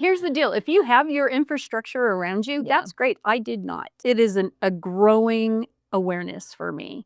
Here's the deal. If you have your infrastructure around you, Yeah. that's great. I did not. It is a growing awareness for me.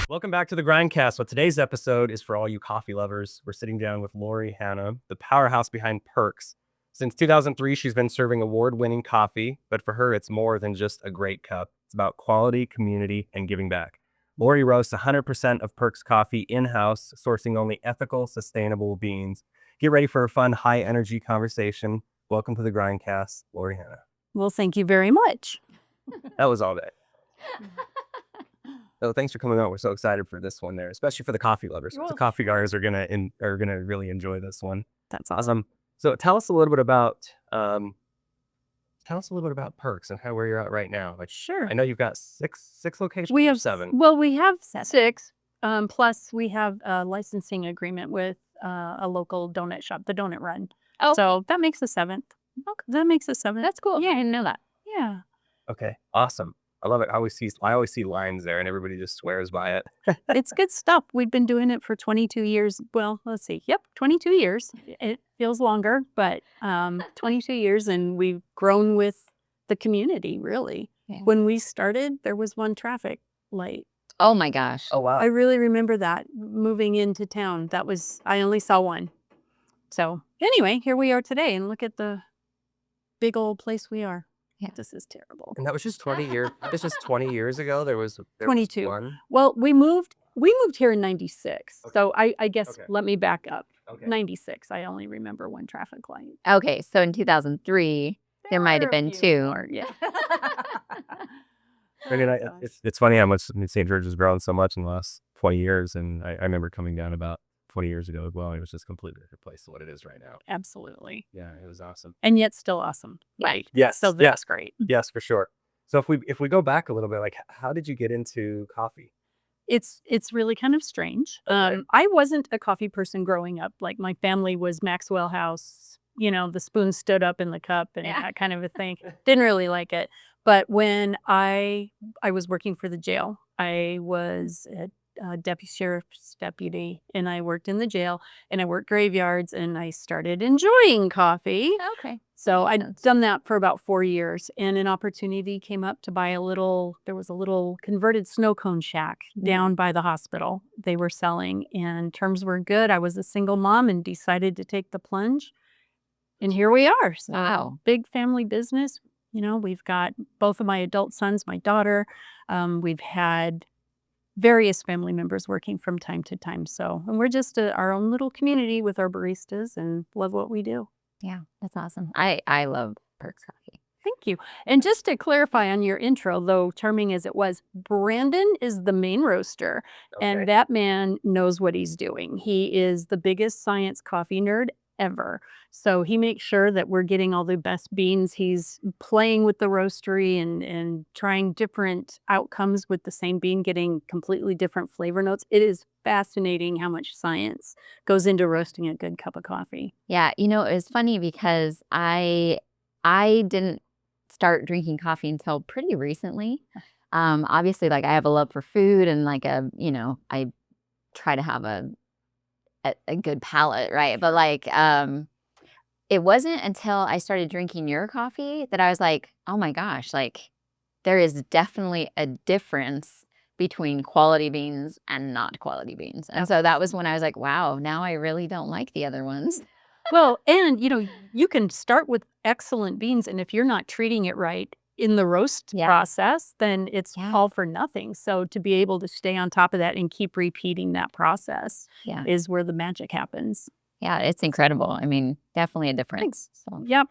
Welcome back to the Grindcast. So today's episode is for all you coffee lovers. We're sitting down with Lori Hanna, the powerhouse behind Perks. Since 2003, she's been serving award-winning coffee, but for her, it's more than just a great cup. It's about quality, community, and giving back. Lori roasts 100% of Perks coffee in-house, sourcing only ethical, sustainable beans. Get ready for a fun, high-energy conversation. Welcome to the Grindcast, Lori Hanna. Well, thank you very much. That was all day. So thanks for coming out. We're so excited for this one there, especially for the coffee lovers. The coffee guys are gonna really enjoy this one. That's awesome. So tell us a little bit about Perks and where you're at right now. Like, Sure. I know you've got six locations. We have 7. Well, we have 6. Plus, we have a licensing agreement with a local donut shop, the Donut Run. Oh, So that makes a 7th. Okay. That makes a 7th. that's cool. Yeah, I didn't know that. Yeah. Okay, awesome. I love it. I always see lines there, and everybody just swears by it. It's good stuff. We've been doing it for 22 years. Well, let's see. Yep, 22 years. It feels longer, but 22 years, and we've grown with the community, really. Yeah. When we started, there was one traffic light. Oh my gosh. Oh wow. I really remember that moving into town. I only saw one. So anyway, here we are today, and look at the big old place we are. Yeah. This is terrible. And that was just 20 years. This was 20 years ago. There was 22. one. Well, we moved here in 96. Okay. So I guess Okay. let me back up. Okay. 96. I only remember one traffic light. Okay, so in 2003, there might have were a been few 2. more, yeah. I mean, it's funny how much St. George has grown so much in the last 20 years, and I remember coming down about 20 years ago as well. It was just a completely different place than what it is right now. Absolutely. Yeah, it was awesome. And yet still awesome. Right. Yes. So that's great. Yes, for sure. So if we go back a little bit, like, how did you get into coffee? It's really kind of strange. Okay. I wasn't a coffee person growing up. Like, my family was Maxwell House, the spoon stood up in the cup and Yeah. that kind of a thing. Didn't really like it. But when I was working for the jail, I was a deputy sheriff's deputy, and I worked in the jail, and I worked graveyards, and I started enjoying coffee. Okay. So Makes I'd sense. done that for about 4 years, and an opportunity came up to buy there was a little converted snow cone shack down by the hospital they were selling, and terms were good. I was a single mom and decided to take the plunge, and here we are. So Wow. big family business. We've got both of my adult sons, my daughter. We've had various family members working from time to time. And we're just our own little community with our baristas and love what we do. Yeah, that's awesome. I love Perks coffee. Thank you. And just to clarify on your intro, though charming as it was, Brandon is the main roaster, and that man knows what he's doing. He is the biggest science coffee nerd ever. So he makes sure that we're getting all the best beans. He's playing with the roastery and trying different outcomes with the same bean, getting completely different flavor notes. It is fascinating how much science goes into roasting a good cup of coffee. Yeah, it's funny because I didn't start drinking coffee until pretty recently. Obviously, like, I have a love for food, and like I try to have a good palate, right? But like it wasn't until I started drinking your coffee that I was like, oh my gosh, like, there is definitely a difference between quality beans and not quality beans. And so that was when I was like, wow, now I really don't like the other ones. Well, and you can start with excellent beans, and if you're not treating it right in the roast Yeah. process, then it's Yeah. all for nothing. So to be able to stay on top of that and keep repeating that process Yeah. is where the magic happens. Yeah, it's incredible. I mean, definitely a difference. So. Yep,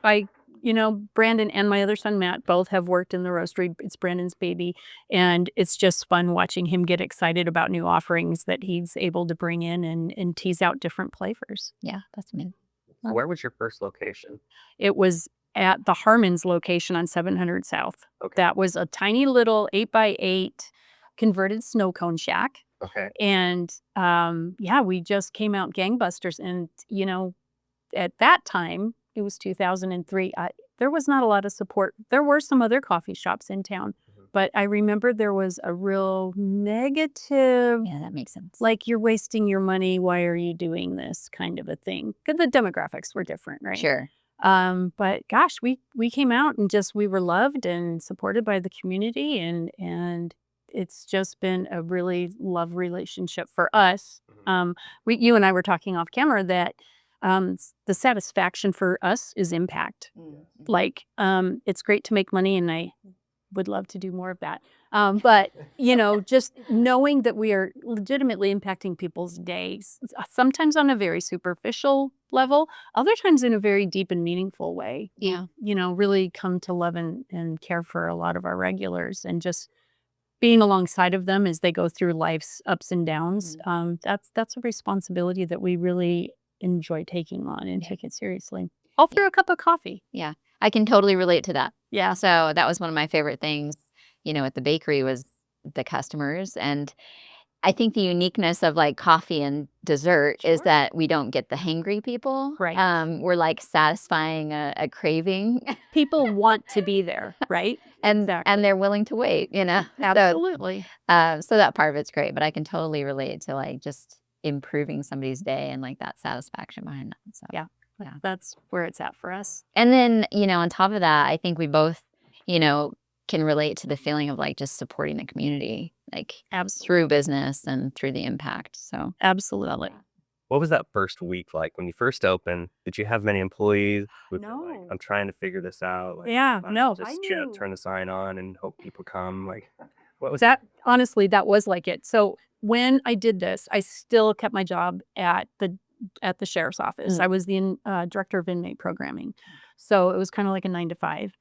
Brandon and my other son, Matt, both have worked in the roastery. It's Brandon's baby, and it's just fun watching him get excited about new offerings that he's able to bring in and tease out different flavors. Yeah, that's me. Where was your first location? It was at the Harmon's location on 700 South. Okay. That was a tiny little 8x8 converted snow cone shack. Okay. And we just came out gangbusters. And, at that time, it was 2003, there was not a lot of support. There were some other coffee shops in town, But I remember there was a real negative, Yeah, that makes sense. like, you're wasting your money. Why are you doing this kind of a thing? Because the demographics were different, right? Sure. But gosh, we came out and just we were loved and supported by the community, and it's just been a really love relationship for us. You and I were talking off camera that the satisfaction for us is impact. Like, it's great to make money, and I would love to do more of that. But just knowing that we are legitimately impacting people's days, sometimes on a very superficial level, other times in a very deep and meaningful way. Yeah. Really come to love and care for a lot of our regulars, and just being alongside of them as they go through life's ups and downs. That's a responsibility that we really enjoy taking on and take it seriously. All through a cup of coffee. Yeah. I can totally relate to that. Yeah. So that was one of my favorite things, at the bakery was the customers. And I think the uniqueness of like coffee and dessert is Sure. that we don't get the hangry people. Right. We're like satisfying a craving. People want to be there, right? and Exactly. and they're willing to wait, Absolutely. So that part of it's great, but I can totally relate to like just improving somebody's day and like that satisfaction behind that. So Yeah. That's where it's at for us. And then, on top of that, I think we both, can relate to the feeling of like just supporting the community, like Absolutely. through business and through the impact. So Absolutely. What was that first week like when you first opened? Did you have many employees? Was it like, No. I'm trying to figure this out. Like, Yeah, I no. just turn the sign on and hope people come. Like, what was That honestly, that was like it. So when I did this, I still kept my job at the sheriff's office. I was the director of inmate programming. So it was kind of like a 9 to 5,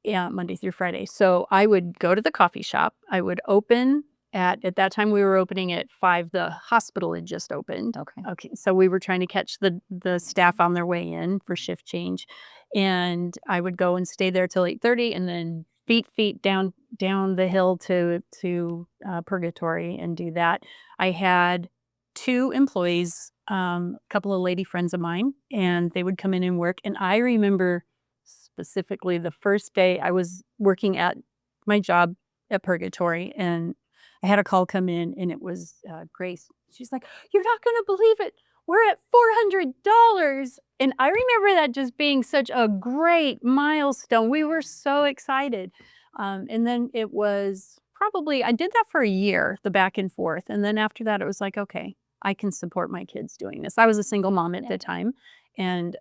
Monday through Friday. So I would go to the coffee shop. I would open at that time we were opening at 5. The hospital had just opened. Okay. So we were trying to catch the staff on their way in for shift change. And I would go and stay there till 8:30, and then feet down the hill to Purgatory and do that. I had 2 employees, a couple of lady friends of mine, and they would come in and work. And I remember specifically the first day I was working at my job at Purgatory, and I had a call come in, and it was Grace. She's like, "You're not going to believe it. We're at $400. And I remember that just being such a great milestone. We were so excited. And then it was probably, I did that for a year, the back and forth. And then after that, it was like, okay, I can support my kids doing this. I was a single mom at the time, and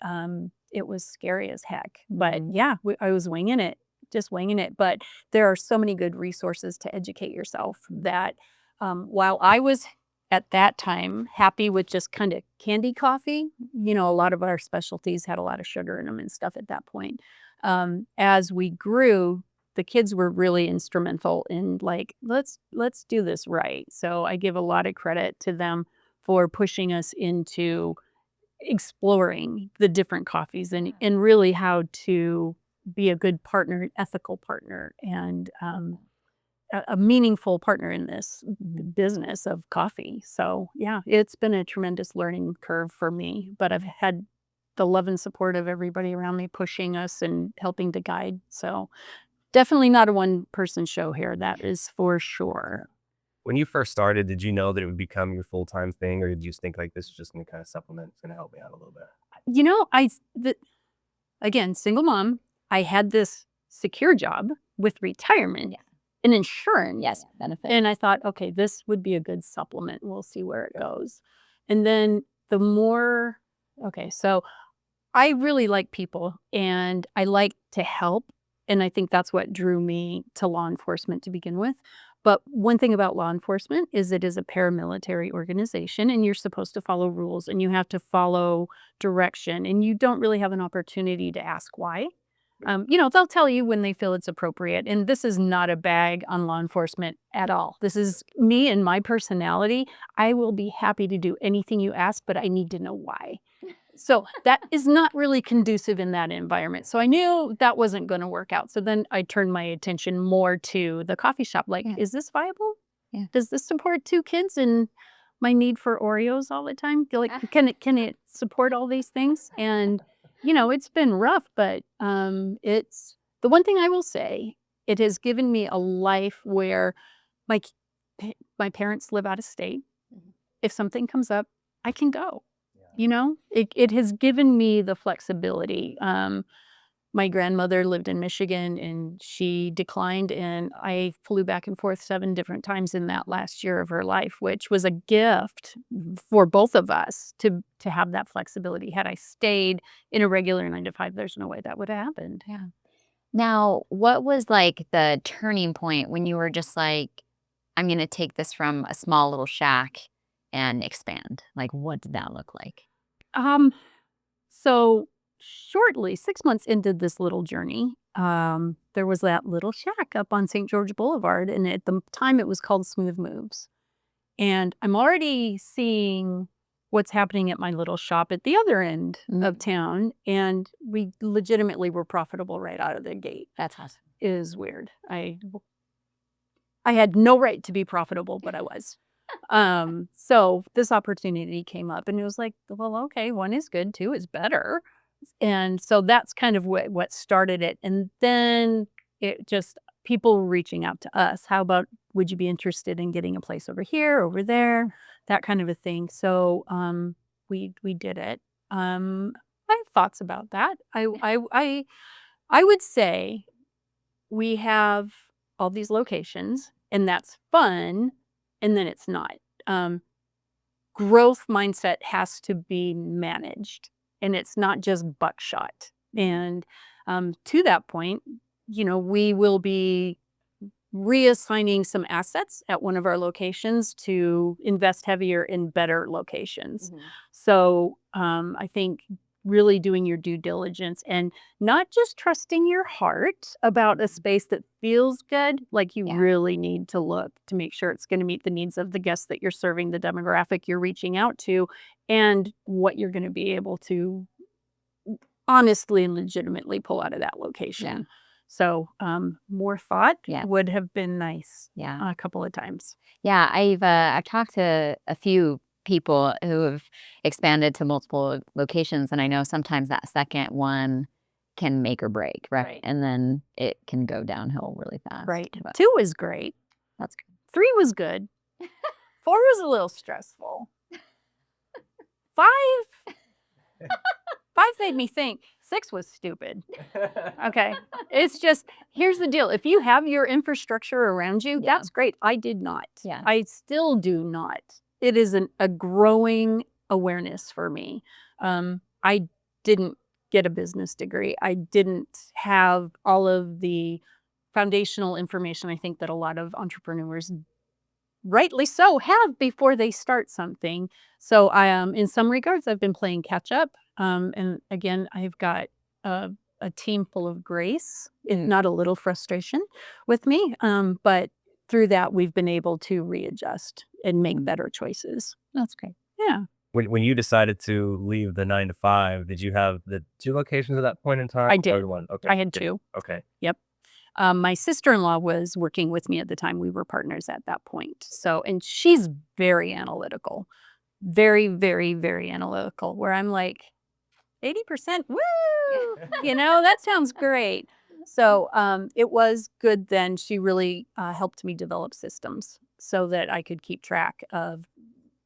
it was scary as heck. But yeah, I was winging it, just winging it. But there are so many good resources to educate yourself that while I was at that time happy with just kind of candy coffee, a lot of our specialties had a lot of sugar in them and stuff at that point. As we grew, the kids were really instrumental in like, let's do this right. So I give a lot of credit to them for pushing us into exploring the different coffees and really how to be a good partner, an ethical partner, and a meaningful partner in this business of coffee. So yeah, it's been a tremendous learning curve for me, but I've had the love and support of everybody around me pushing us and helping to guide. So definitely not a one-person show here, that is for sure. When you first started, did you know that it would become your full-time thing, or did you just think like this is just going to kind of supplement, it's going to help me out a little bit? Again, single mom, I had this secure job with retirement and insurance. yes, benefit. And I thought, okay, this would be a good supplement. We'll see where it goes. And then the more, so I really like people and I like to help. And I think that's what drew me to law enforcement to begin with. But one thing about law enforcement is it is a paramilitary organization, and you're supposed to follow rules and you have to follow direction, and you don't really have an opportunity to ask why. They'll tell you when they feel it's appropriate. And this is not a bag on law enforcement at all. This is me and my personality. I will be happy to do anything you ask, but I need to know why. So that is not really conducive in that environment. So I knew that wasn't going to work out. So then I turned my attention more to the coffee shop. Like, is this viable? Yeah. Does this support 2 kids and my need for Oreos all the time? Like, can it support all these things? And, it's been rough, but it's the one thing I will say It has given me a life where my my parents live out of state. If something comes up, I can go. It has given me the flexibility. My grandmother lived in Michigan and she declined, and I flew back and forth 7 different times in that last year of her life, which was a gift for both of us to have that flexibility. Had I stayed in a regular 9 to 5, there's no way that would have happened. Yeah. Now, what was like the turning point when you were just like, I'm going to take this from a small little shack and expand? Like, what did that look like? So shortly, 6 months into this little journey, there was that little shack up on St. George Boulevard, and at the time it was called Smooth Moves. And I'm already seeing what's happening at my little shop at the other end of town, and we legitimately were profitable right out of the gate. That's awesome. It is weird. I had no right to be profitable, but I was. So this opportunity came up, and it was like, well, okay, 1 is good, 2 is better. And so that's kind of what started it. And then it just people reaching out to us. How about, would you be interested in getting a place over here, over there, that kind of a thing. So we did it. I have thoughts about that. I would say we have all these locations, and that's fun, and then it's not. Growth mindset has to be managed, and it's not just buckshot. And to that point, we will be reassigning some assets at one of our locations to invest heavier in better locations. So I think really doing your due diligence and not just trusting your heart about a space that feels good. Like, you really need to look to make sure it's going to meet the needs of the guests that you're serving, the demographic you're reaching out to, and what you're going to be able to honestly and legitimately pull out of that location. So more thought would have been nice a couple of times. Yeah, I've talked to a few people who have expanded to multiple locations, and I know sometimes that second one can make or break, right? And then it can go downhill really fast. Right. But 2 was great. that's good. 3 was good. 4 was a little stressful. 5 made me think. 6 was stupid. Okay. It's just, here's the deal. If you have your infrastructure around you, that's great. I did not. I still do not. It is a growing awareness for me. I didn't get a business degree. I didn't have all of the foundational information I think that a lot of entrepreneurs, rightly so, have before they start something. So in some regards, I've been playing catch up. And again, I've got a team full of grace, if not a little frustration with me. But through that, we've been able to readjust and make better choices. That's great. Yeah. When you decided to leave the 9 to 5, did you have the 2 locations at that point in time? I did. Or 1? Okay. I had 2. Okay. Yep. My sister-in-law was working with me at the time. We were partners at that point. So, and she's very analytical, very, very, very analytical, where I'm like, 80%, woo! That sounds great. So it was good then. She really helped me develop systems so that I could keep track of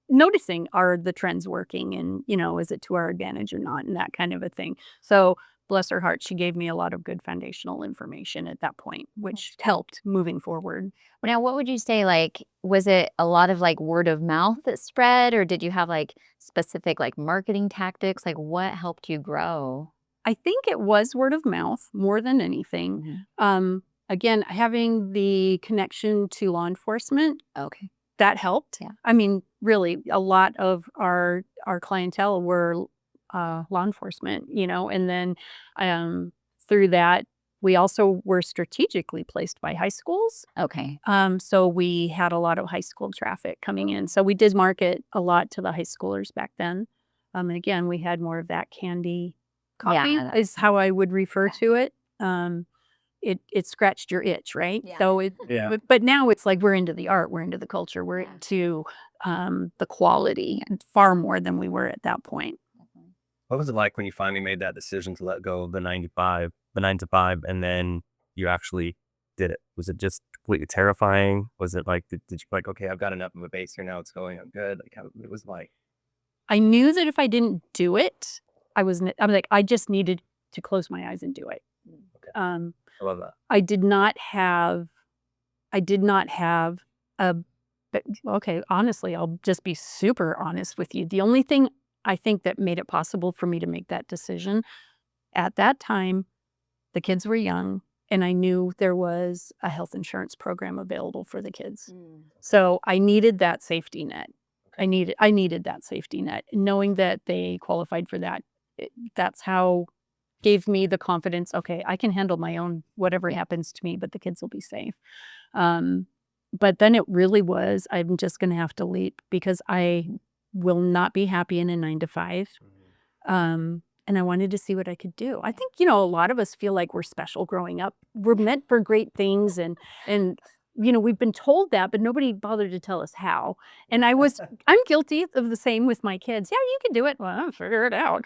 noticing, are the trends working, and, is it to our advantage or not, and that kind of a thing. So bless her heart, she gave me a lot of good foundational information at that point, which helped moving forward. Now, what would you say, like, was it a lot of like word of mouth that spread, or did you have like specific like marketing tactics? Like, what helped you grow? I think it was word of mouth more than anything. Again, having the connection to law enforcement, that helped. I mean, really, a lot of our clientele were law enforcement, and then through that, we also were strategically placed by high schools. So we had a lot of high school traffic coming in. So we did market a lot to the high schoolers back then. And again, we had more of that candy coffee is how I would refer to it. It scratched your itch, right? So but now it's like we're into the art, we're into the culture, we're into the quality, and far more than we were at that point. What was it like when you finally made that decision to let go of the 9 to 5, and then you actually did it? Was it just completely terrifying? Was it like, did you like, okay, I've got enough of a base here now, it's going, I'm good? Like, how it was like, I knew that if I didn't do it, I'm like, I just needed to close my eyes and do it. okay, Um, I love that. I did not have a, but okay, honestly, I'll just be super honest with you. The only thing I think that made it possible for me to make that decision at that time, the kids were young, and I knew there was a health insurance program available for the kids. So I needed that safety net. I needed that safety net. Knowing that they qualified for that, that's how gave me the confidence, okay, I can handle my own whatever happens to me, but the kids will be safe. But then it really was, I'm just going to have to leap because I will not be happy in a 9 to 5. And I wanted to see what I could do. I think, a lot of us feel like we're special growing up. We're meant for great things and we've been told that, but nobody bothered to tell us how. And I'm guilty of the same with my kids. Yeah, you can do it. Well, I'll figure it out.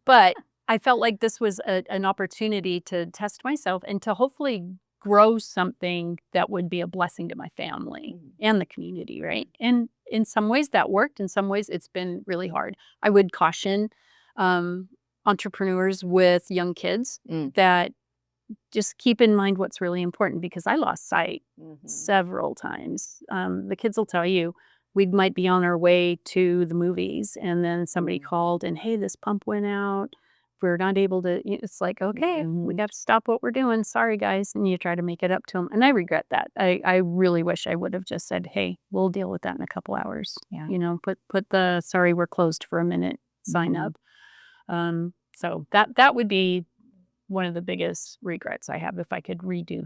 But I felt like this was an opportunity to test myself and to hopefully grow something that would be a blessing to my family and the community, right? And in some ways that worked. In some ways it's been really hard. I would caution entrepreneurs with young kids that just keep in mind what's really important, because I lost sight several times. The kids will tell you, we might be on our way to the movies and then somebody called and, hey, this pump went out. We're not able to, it's like, okay, we got to stop what we're doing. Sorry, guys. And you try to make it up to them. And I regret that. I really wish I would have just said, hey, we'll deal with that in a couple hours. Yeah. Put the sorry, we're closed for a minute sign up. So that would be one of the biggest regrets I have. If I could redo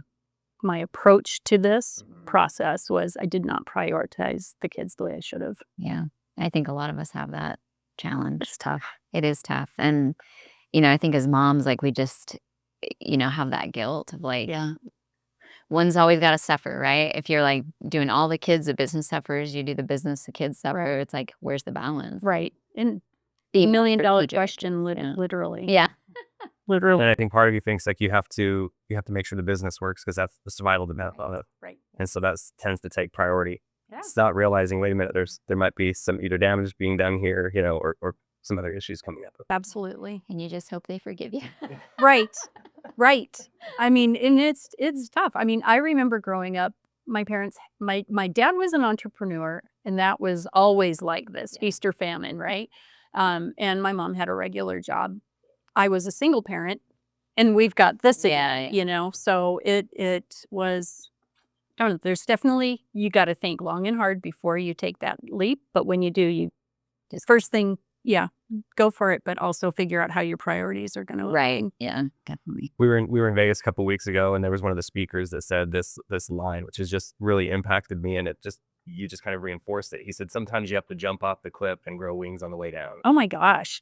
my approach to this process, was I did not prioritize the kids the way I should have. Yeah. I think a lot of us have that challenge. It's tough. It is tough. And, I think as moms, like we just, have that guilt of like, one's always got to suffer, right? If you're like doing all the kids, the business suffers, you do the business, the kids suffer. Right. It's like, where's the balance? Right. And Be $1 million strategic. question, Yeah. literally. Yeah. Literally. And I think part of you thinks like you have to make sure the business works because that's the survival depends on it. Right. And so that tends to take priority. Yeah. It's not realizing, wait a minute, there might be some either damage being done here, or some other issues coming up. Absolutely. And you just hope they forgive you. Right. Right. I mean, and it's tough. I mean, I remember growing up, my parents, my dad was an entrepreneur, and that was always like this, feast or famine, right? And my mom had a regular job. I was a single parent, and we've got this again, so it was, I don't know, there's definitely, you got to think long and hard before you take that leap. But when you do, you just first thing, go for it, but also figure out how your priorities are going to Right. Yeah, definitely. We were in Vegas a couple of weeks ago, and there was one of the speakers that said this line, which has just really impacted me, and you just kind of reinforced it. He said, sometimes you have to jump off the cliff and grow wings on the way down. Oh my gosh.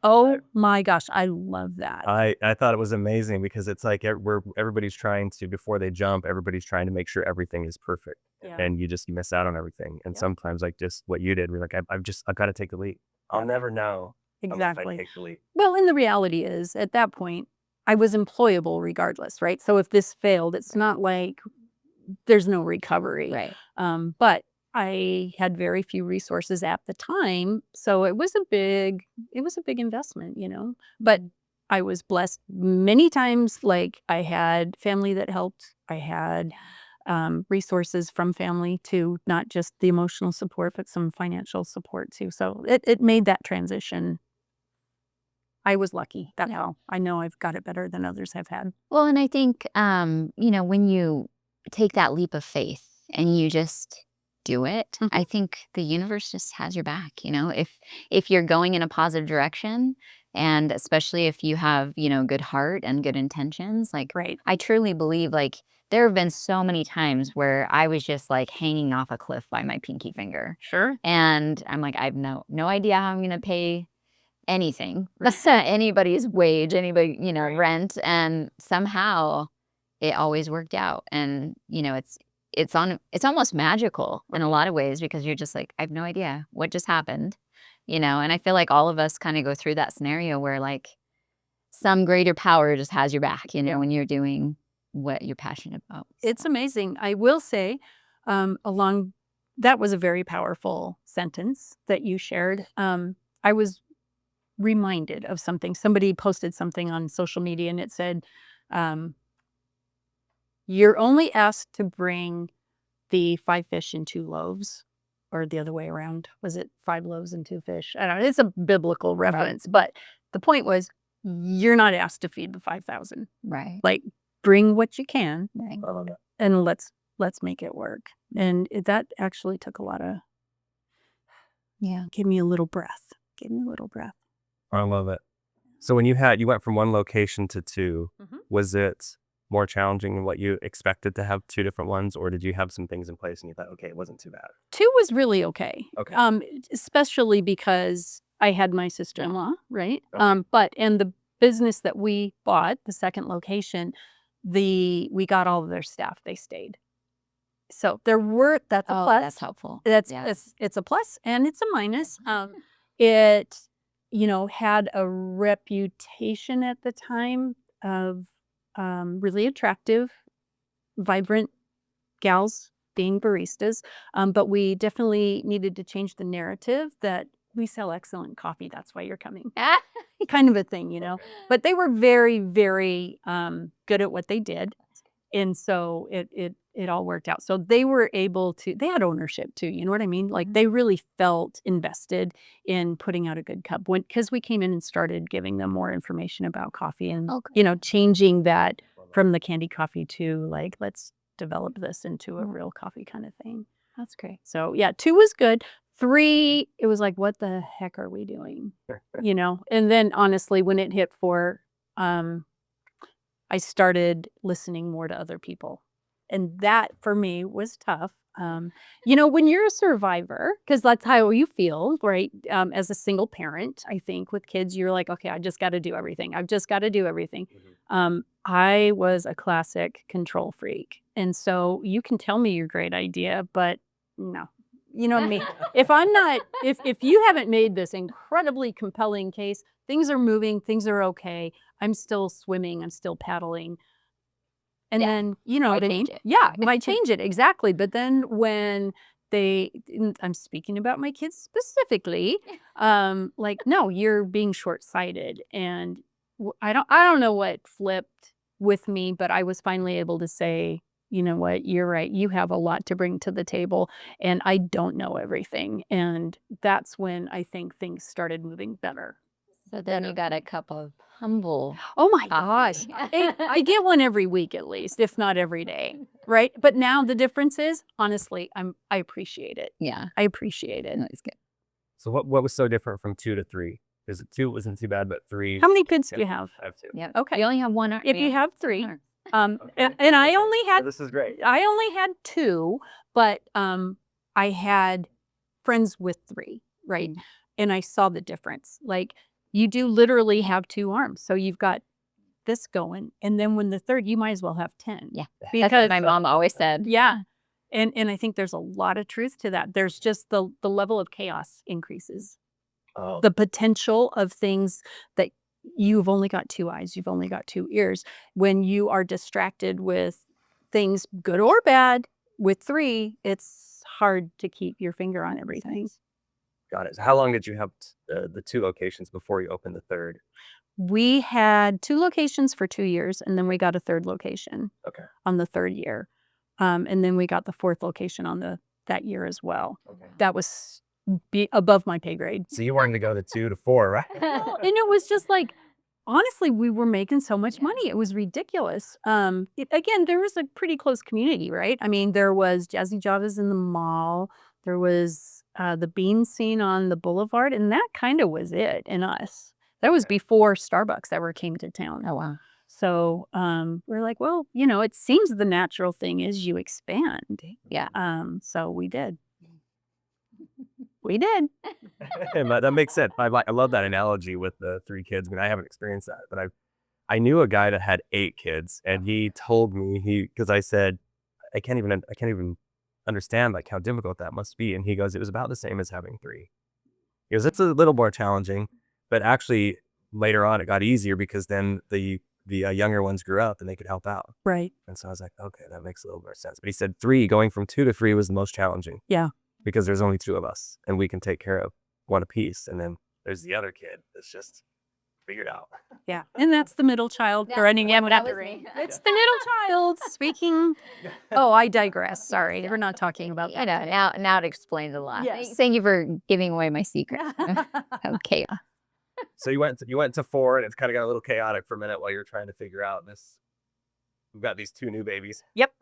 Oh my gosh. I love that. I thought it was amazing because it's like everybody's trying to, before they jump, everybody's trying to make sure everything is perfect. Yeah. And you miss out on everything. And sometimes like just what you did, we're like, I've got to take the leap. I'll never know. Exactly. If I take the leap. Well, and the reality is, at that point, I was employable regardless, right? So if this failed, it's not like there's no recovery. Right. But I had very few resources at the time, so it was a big investment, But I was blessed many times. Like, I had family that helped. I had resources from family too, not just the emotional support, but some financial support too. So it made that transition. I was lucky. That's how I know I've got it better than others have had. Well, and I think, when you take that leap of faith and you just do it, I think the universe just has your back. If you're going in a positive direction, and especially if you have, good heart and good intentions, like, Right. I truly believe, like, there have been so many times where I was just like hanging off a cliff by my pinky finger. Sure. And I'm like, I have no idea how I'm going to pay anything, anybody's wage, anybody, rent. And somehow it always worked out. And, it's almost magical in a lot of ways, because you're just like, I have no idea what just happened, and I feel like all of us kind of go through that scenario where like some greater power just has your back, when you're doing what you're passionate about. It's amazing. I will say, that was a very powerful sentence that you shared. I was reminded of something. Somebody posted something on social media and it said, you're only asked to bring the 5 fish and 2 loaves, or the other way around. Was it 5 loaves and 2 fish? I don't know. It's a biblical reference, but the point was, you're not asked to feed the 5,000. Right. Like, bring what you can, Right. and let's make it work. And that actually took a lot of, give me a little breath. Give me a little breath. I love it. So when you went from 1 location to 2, was it more challenging than what you expected to have 2 different ones, or did you have some things in place and you thought, okay, it wasn't too bad? 2 was really okay. Okay. Especially because I had my sister-in-law, right? Okay. And the business that we bought, the second location, we got all of their staff. They stayed. So that's a plus. That's helpful. It's a plus and it's a minus. It, had a reputation at the time of really attractive, vibrant gals being baristas. But we definitely needed to change the narrative that we sell excellent coffee. That's why you're coming. Kind of a thing, But they were very, very good at what they did. And so it all worked out. So they were able to, they had ownership too. You know what I mean? Like they really felt invested in putting out a good cup because we came in and started giving them more information about coffee and, changing that from the candy coffee to like, let's develop this into a real coffee kind of thing. That's great. So yeah, 2 was good. 3, it was like, what the heck are we doing? And then honestly, when it hit 4, I started listening more to other people. And that for me was tough. When you're a survivor, because that's how you feel, right? As a single parent, I think with kids, you're like, okay, I just got to do everything. I've just got to do everything. I was a classic control freak. And so you can tell me your great idea, but no. You know what I mean? If you haven't made this incredibly compelling case, things are moving, things are okay. I'm still swimming, I'm still paddling. And then, might change it. Yeah, might change it, exactly. But then when I'm speaking about my kids specifically, like, no, you're being short-sighted. And I don't know what flipped with me, but I was finally able to say, you know what, you're right. You have a lot to bring to the table, and I don't know everything. And that's when I think things started moving better. So then you got a cup of humble. Oh my coffee. gosh. I get one every week at least, if not every day. Right. But now the difference is, honestly, I appreciate it. Yeah. I appreciate it. That's good. So what was so different from 2 to 3? Because 2 wasn't too bad, but 3. How many kids do you have? I have 2. Yeah. Okay. You only have one. If you have 3. Okay. And I only had This is great. I only had 2, but I had friends with 3, right? And I saw the difference. Like, you do literally have 2 arms. So you've got this going. And then when the third, you might as well have 10. Yeah. Because That's what my mom always said. Yeah. And I think there's a lot of truth to that. There's just the level of chaos increases. Oh. The potential of things that you've only got 2 eyes, you've only got 2 ears. When you are distracted with things, good or bad, with 3, it's hard to keep your finger on everything. Got it. So how long did you have the 2 locations before you opened the third? We had 2 locations for 2 years, and then we got a 3rd location on the 3rd year. And then we got the 4th location on that year as well. Okay. That was above my pay grade. So you wanted to go to 2 to 4, right? And it was just like, honestly, we were making so much money. It was ridiculous. Again, there was a pretty close community, right? I mean, there was Jazzy Javas in the mall. There was the bean scene on the boulevard, and that kind of was it in us. That was before Starbucks ever came to town. Oh, wow. So we're like, well, it seems the natural thing is you expand. Yeah. So we did. We did. That makes sense. I love that analogy with the 3 kids. I mean, I haven't experienced that, but I knew a guy that had 8 kids, and he told me because I said, I can't even understand like how difficult that must be. And he goes, it was about the same as having 3. He goes, it's a little more challenging, but actually later on it got easier because then the the younger ones grew up and they could help out. Right. And so I was like, okay, that makes a little more sense. But he said going from 2 to 3 was the most challenging. Yeah. Because there's only 2 of us and we can take care of one apiece. And then there's the other kid that's just figured out. Yeah. And that's the middle child running in without the ring. It's the middle child speaking. Oh, I digress. Sorry. We're not talking about I that. know, now it explains a lot. Yes. Thank you for giving away my secret. Okay. So you went to 4 and it's kind of got a little chaotic for a minute while you're trying to figure out this. We've got these 2 new babies. Yep.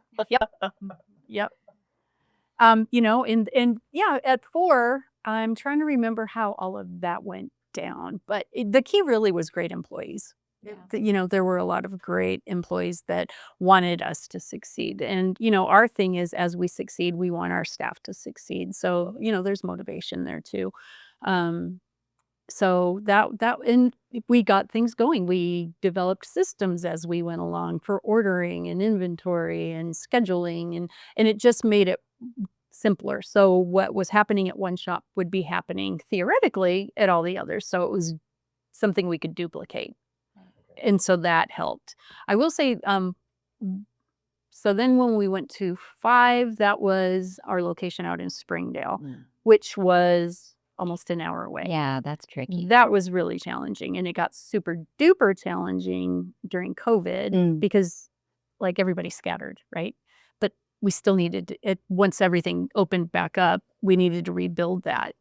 Yep. You know, and yeah, at 4, I'm trying to remember how all of that went down. But the key really was great employees. You know, there were a lot of great employees that wanted us to succeed. And, you know, our thing is as we succeed, we want our staff to succeed. So, you know, there's motivation there too. So and we got things going. We developed systems as we went along for ordering and inventory and scheduling, and it just made it simpler. So what was happening at one shop would be happening theoretically at all the others. So it was something we could duplicate. And so that helped. I will say, so then when we went to 5, that was our location out in Springdale, which was almost an hour away. Yeah, that's tricky. That was really challenging. And it got super duper challenging during COVID because like everybody scattered, right? But we still needed it once everything opened back up, we needed to rebuild that.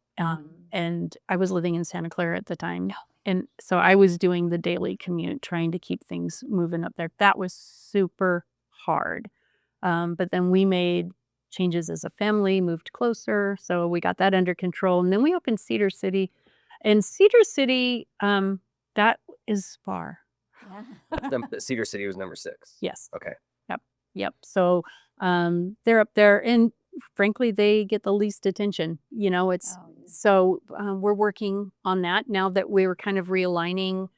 And I was living in Santa Clara at the time. And so I was doing the daily commute, trying to keep things moving up there. That was super hard. But then we made changes as a family, moved closer. So we got that under control. And then we opened Cedar City. And Cedar City, that is far. Cedar City was number 6. Yes. Okay. Yep. So they're up there. And frankly, they get the least attention. You know, so we're working on that now that we were kind of realigning,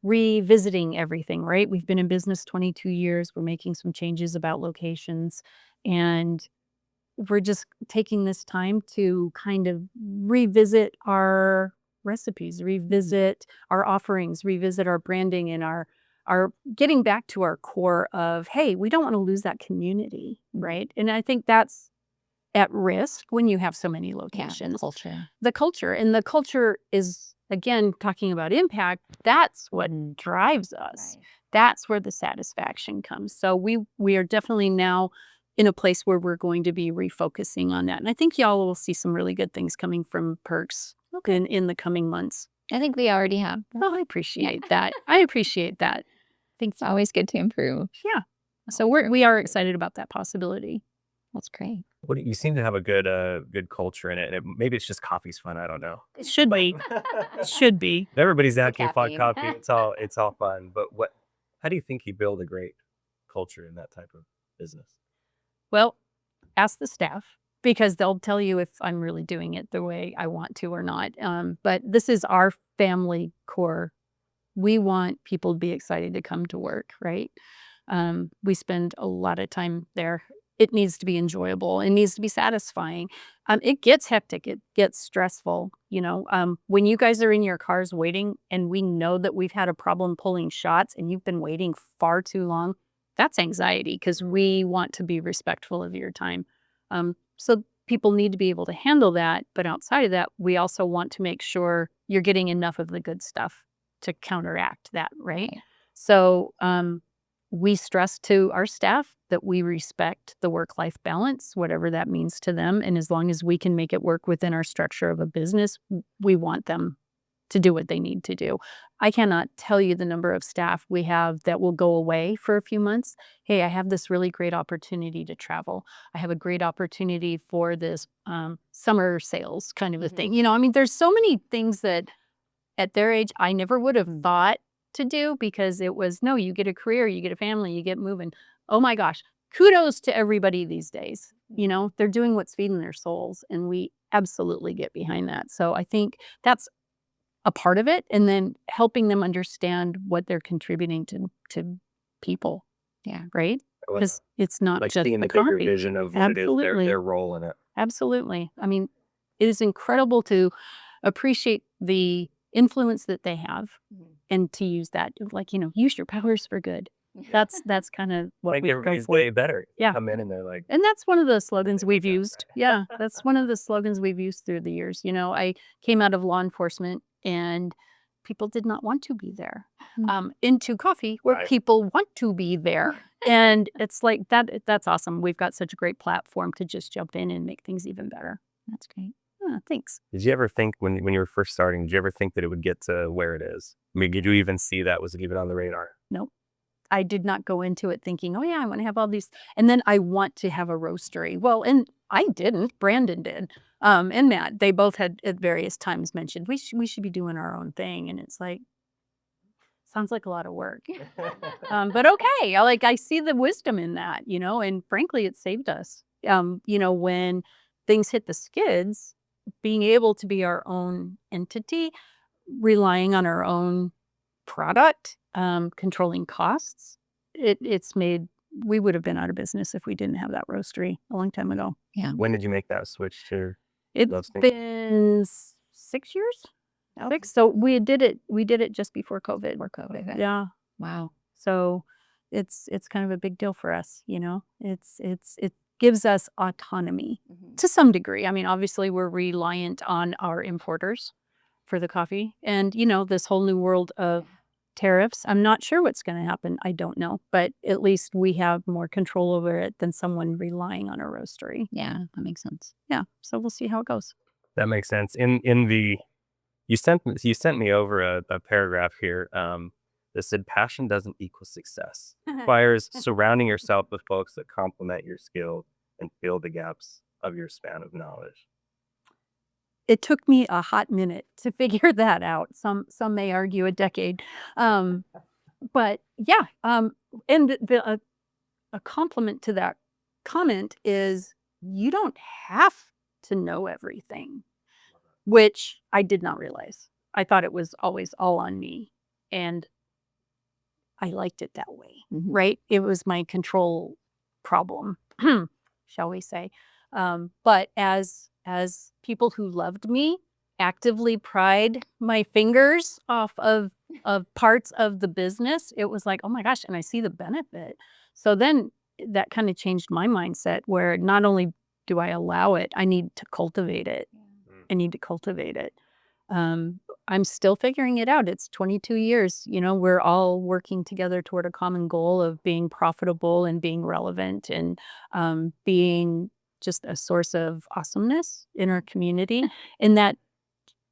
revisiting everything, right? We've been in business 22 years. We're making some changes about locations. And we're just taking this time to kind of revisit our recipes, revisit our offerings, revisit our branding and our getting back to our core of, hey, we don't want to lose that community, right? And I think that's at risk when you have so many locations. The culture. And the culture is, again, talking about impact, that's what drives us. Right. That's where the satisfaction comes. So we are definitely now in a place where we're going to be refocusing on that. And I think y'all will see some really good things coming from Perks in the coming months. I think we already have. Oh, I appreciate that. I appreciate that. I think it's always good to improve. Yeah. So we are excited about that possibility. That's great. Well, you seem to have a good culture in it. And maybe it's just coffee's fun. I don't know. It should be. It should be. Everybody's asking for coffee. It's all fun. But how do you think you build a great culture in that type of business? Well, ask the staff because they'll tell you if I'm really doing it the way I want to or not. But this is our family core. We want people to be excited to come to work, right? We spend a lot of time there. It needs to be enjoyable. It needs to be satisfying. It gets hectic. It gets stressful. You know, when you guys are in your cars waiting and we know that we've had a problem pulling shots and you've been waiting far too long, that's anxiety because we want to be respectful of your time. So people need to be able to handle that. But outside of that, we also want to make sure you're getting enough of the good stuff to counteract that, right? So we stress to our staff that we respect the work-life balance, whatever that means to them. And as long as we can make it work within our structure of a business, we want them to do what they need to do. I cannot tell you the number of staff we have that will go away for a few months. Hey, I have this really great opportunity to travel. I have a great opportunity for this summer sales kind of a thing. You know, I mean, there's so many things that at their age, I never would have thought to do because it was, no, you get a career, you get a family, you get moving. Oh my gosh, kudos to everybody these days. You know, they're doing what's feeding their souls and we absolutely get behind that. So I think that's a part of it, and then helping them understand what they're contributing to people. Yeah, right? Because it's not like just seeing the bigger vision of what it is, their role in it. Absolutely. I mean, it is incredible to appreciate the influence that they have and to use that, like, use your powers for good. That's kind of what Like we go everybody's for. way better. Yeah. Come in and they're like, And that's one of the slogans we've used. Yeah, that's one of the slogans we've used through the years. I came out of law enforcement and people did not want to be there. Into coffee where Right. people want to be there. And it's like that's awesome. We've got such a great platform to just jump in and make things even better. That's great. Thanks. did you ever think when you were first starting, did you ever think that it would get to where it is? I mean, did you even see that? Was it even on the radar? Nope. I did not go into it thinking, oh yeah, I want to have all these, and then I want to have a roastery. Well, and I didn't. Brandon did, and Matt. They both had at various times mentioned we should be doing our own thing, and it's like sounds like a lot of work. But okay, I see the wisdom in that, and frankly, it saved us. When things hit the skids, being able to be our own entity, relying on our own product, controlling costs, it's made we would have been out of business if we didn't have that roastery a long time ago. Yeah. When did you make that switch to It's roasting? been 6 years. 6. So we did it just before COVID. Okay. Yeah. Wow. So it's kind of a big deal for us, it gives us autonomy to some degree. I mean, obviously we're reliant on our importers for the coffee and, this whole new world of tariffs. I'm not sure what's going to happen. I don't know, but at least we have more control over it than someone relying on a roastery. Yeah, that makes sense. Yeah. So we'll see how it goes. That makes sense. You sent me over a paragraph here that said passion doesn't equal success. Requires surrounding yourself with folks that complement your skills and fill the gaps of your span of knowledge. It took me a hot minute to figure that out. Some may argue a decade. But yeah, and a compliment to that comment is you don't have to know everything, which I did not realize. I thought it was always all on me, and I liked it that way, right? It was my control problem, shall we say. But as people who loved me actively pried my fingers off of parts of the business, it was like, oh my gosh, and I see the benefit. So then that kind of changed my mindset where not only do I allow it, I need to cultivate it. I need to cultivate it. I'm still figuring it out. It's 22 years. We're all working together toward a common goal of being profitable and being relevant and being just a source of awesomeness in our community. And that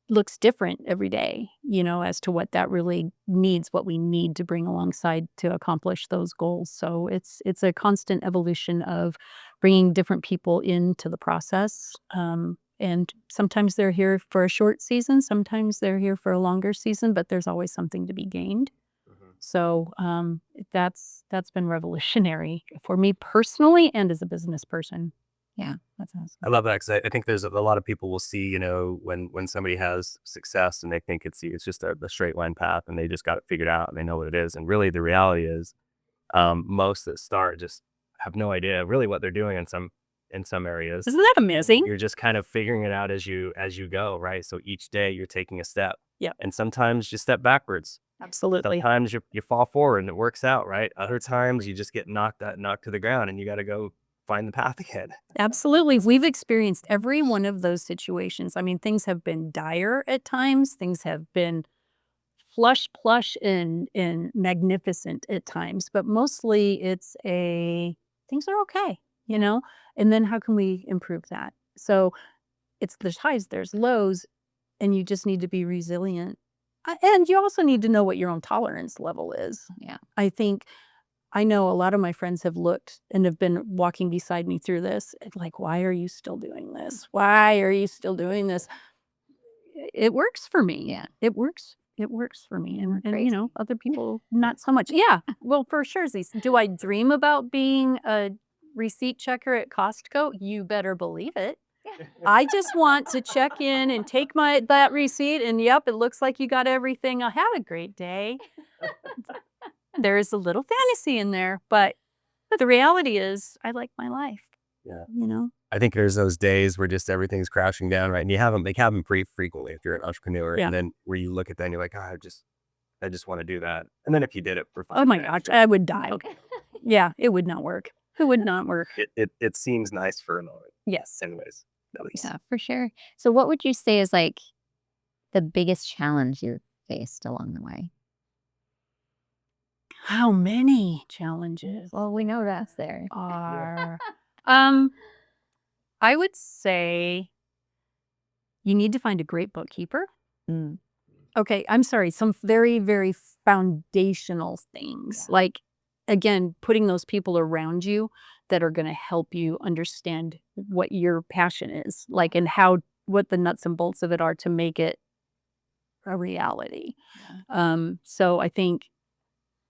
looks different every day, as to what that really needs, what we need to bring alongside to accomplish those goals. So it's a constant evolution of bringing different people into the process. And sometimes they're here for a short season, sometimes they're here for a longer season, but there's always something to be gained. So that's been revolutionary for me personally and as a business person. Yeah, that's awesome. I love that because I think there's a lot of people will see, when somebody has success and they think it's just a straight line path and they just got it figured out and they know what it is. And really the reality is most that start just have no idea really what they're doing in some areas. Isn't that amazing? You're just kind of figuring it out as you go, right? So each day you're taking a step. Yeah. And sometimes you step backwards. Absolutely. Sometimes you fall forward and it works out, right? Other times you just get knocked to the ground and you got to go find the path again. Absolutely. We've experienced every one of those situations. I mean, things have been dire at times. Things have been plush and magnificent at times, but mostly it's things are okay, and then how can we improve that? So there's highs, there's lows, and you just need to be resilient. And you also need to know what your own tolerance level is. Yeah. I know a lot of my friends have looked and have been walking beside me through this, like, why are you still doing this? Why are you still doing this? It works for me. Yeah. It works for me. And crazy. other people, not so much. Yeah. Well, for sure. Do I dream about being a receipt checker at Costco? You better believe it. I just want to check in and take that receipt and yep, it looks like you got everything. I'll have a great day. There is a little fantasy in there, but the reality is I like my life. Yeah. You know? I think there's those days where just everything's crashing down, right? And you have them, they have them pretty frequently if you're an entrepreneur. Yeah. And then where you look at that and you're like, oh, I just want to do that. And then if you did it for fun, Oh my gosh, I would die. Yeah, it would not work. It would not work. it seems nice for a moment. Yes. Anyways, at least. Yeah, for sure. So what would you say is like the biggest challenge you faced along the way? How many challenges Well, we know that's there. are? I would say you need to find a great bookkeeper. Mm. Okay, I'm sorry. Some very, very foundational things. Yeah. Like, again, putting those people around you that are going to help you understand what your passion is, like, and what the nuts and bolts of it are to make it a reality. Yeah. So I think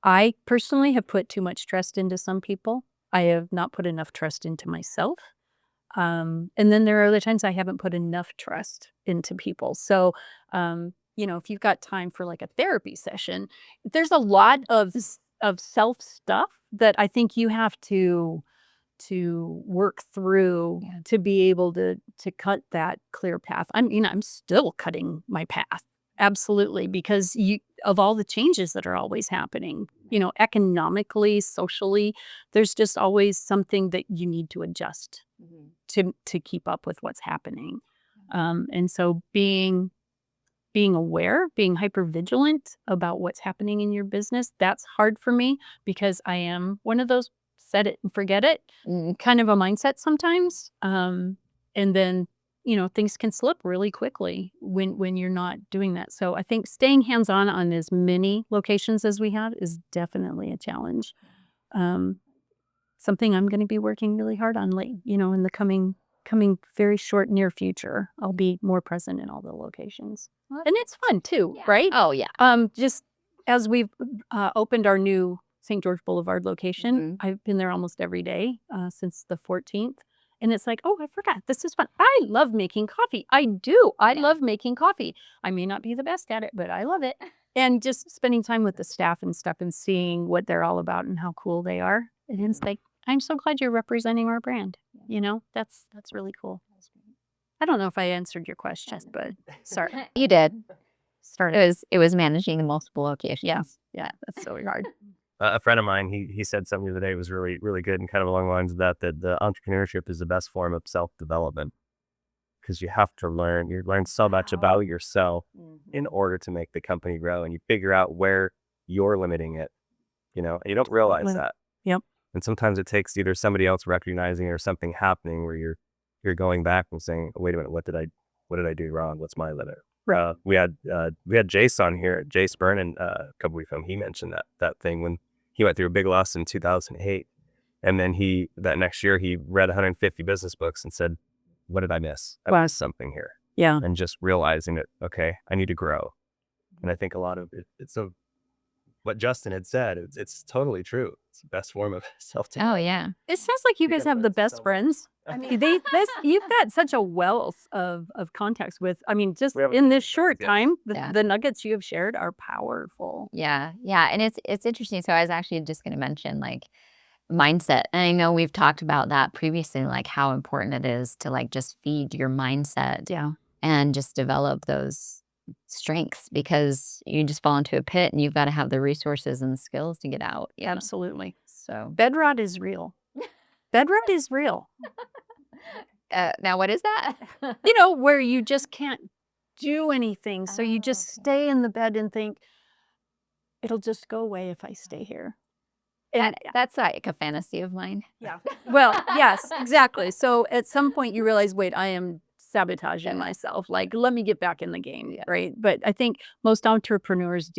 I personally have put too much trust into some people. I have not put enough trust into myself. And then there are other times I haven't put enough trust into people. So, if you've got time for like a therapy session, there's a lot of self stuff that I think you have to work through Yeah. to be able to cut that clear path. I'm still cutting my path. Absolutely, because of all the changes that are always happening, economically, socially, there's just always something that you need to adjust to keep up with what's happening. And so being aware, being hyper vigilant about what's happening in your business, that's hard for me because I am one of those set it and forget it kind of a mindset sometimes. And then, things can slip really quickly when you're not doing that. So I think staying hands-on as many locations as we have is definitely a challenge. Something I'm going to be working really hard on in the coming very short near future. I'll be more present in all the locations. And it's fun too, Yeah. right? Oh yeah. Just as we've opened our new St. George Boulevard location, Mhm. I've been there almost every day since the 14th. And it's like, oh, I forgot. This is fun. I love making coffee. I do. I Yeah. love making coffee. I may not be the best at it, but I love it. And just spending time with the staff and stuff and seeing what they're all about and how cool they are. And it's like, I'm so glad you're representing our brand. That's really cool. I don't know if I answered your question, but sorry. You did. Started. It was managing the multiple locations. Yeah, that's so hard. A friend of mine, he said something the other day was really, really good and kind of along the lines of that the entrepreneurship is the best form of self-development because you have to learn. You learn so much about yourself in order to make the company grow, and you figure out where you're limiting it. And you don't realize that. Yep. And sometimes it takes either somebody else recognizing it or something happening where you're going back and saying, oh, wait a minute, what did I do wrong? What's my limit? Right. We had Jace on here, Jace Byrne, a couple weeks ago. He mentioned that thing when he went through a big loss in 2008. And then that next year, he read 150 business books and said, what did I miss? I missed something here. Yeah. And just realizing that, okay, I need to grow. And I think a lot of it's what Justin had said. It's totally true. It's the best form of self-development. Oh yeah. It sounds like you guys have the best friends. I mean, you've got such a wealth of contacts with, just We have in this short yeah. time, Yeah. the nuggets you have shared are powerful. Yeah. And it's interesting. So I was actually just going to mention like mindset. And I know we've talked about that previously, like how important it is to like just feed your mindset Yeah. and just develop those strengths because you just fall into a pit and you've got to have the resources and the skills to get out. Yeah. Absolutely. So Bed rot is real. Bed rot is real. now what is that? Where you just can't do anything. So you just stay in the bed and think, it'll just go away if I stay here. And That's like a fantasy of mine. yeah. Well, yes, exactly. So at some point you realize, wait, I am sabotaging myself. Like, let me get back in the game, right? But I think most entrepreneurs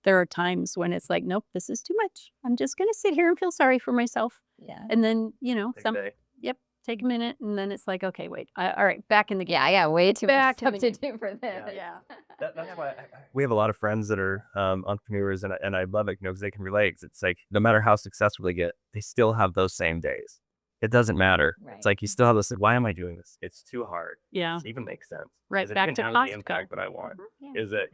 there are times when it's like, nope, this is too much. I'm just going to sit here and feel sorry for myself. Yeah. And then, take a minute. And then it's like, okay, wait, all right, back in the game. Yeah, I got way too Back much to stuff the to do for this. Yeah. That's why we have a lot of friends that are entrepreneurs, and I love it, because they can relate. 'Cause it's like no matter how successful they get, they still have those same days. It doesn't matter. Right. It's like you still have this. Why am I doing this? It's too hard. Yeah. Does it even make sense? Right, Is it back even to having the Costco. impact that I want? Yeah. Is it,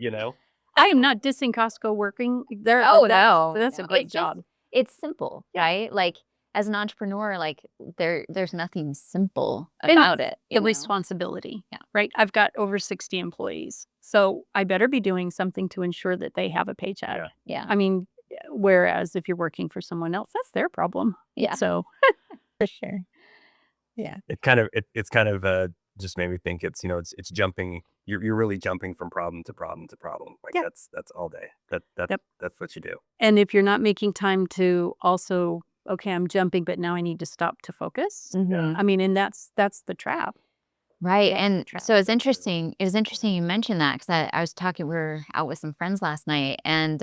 I am not dissing Costco working there. Oh, That's no. a great It's job. It's simple, right? Like as an entrepreneur, like there's nothing simple And about it. the responsibility, Yeah. right? I've got over 60 employees, so I better be doing something to ensure that they have a paycheck. Yeah. Yeah. I mean, whereas if you're working for someone else, that's their problem. Yeah. So For sure. Yeah. It's kind of just made me think it's it's jumping. You're really jumping from problem to problem to problem. Like Yeah. that's all day. Yep. That's what you do. And if you're not making time to also, okay, I'm jumping, but now I need to stop to focus. Mhm. I mean, and that's the trap. Right. That's And the trap. so it's interesting. It was interesting you mentioned that because I was talking, we were out with some friends last night and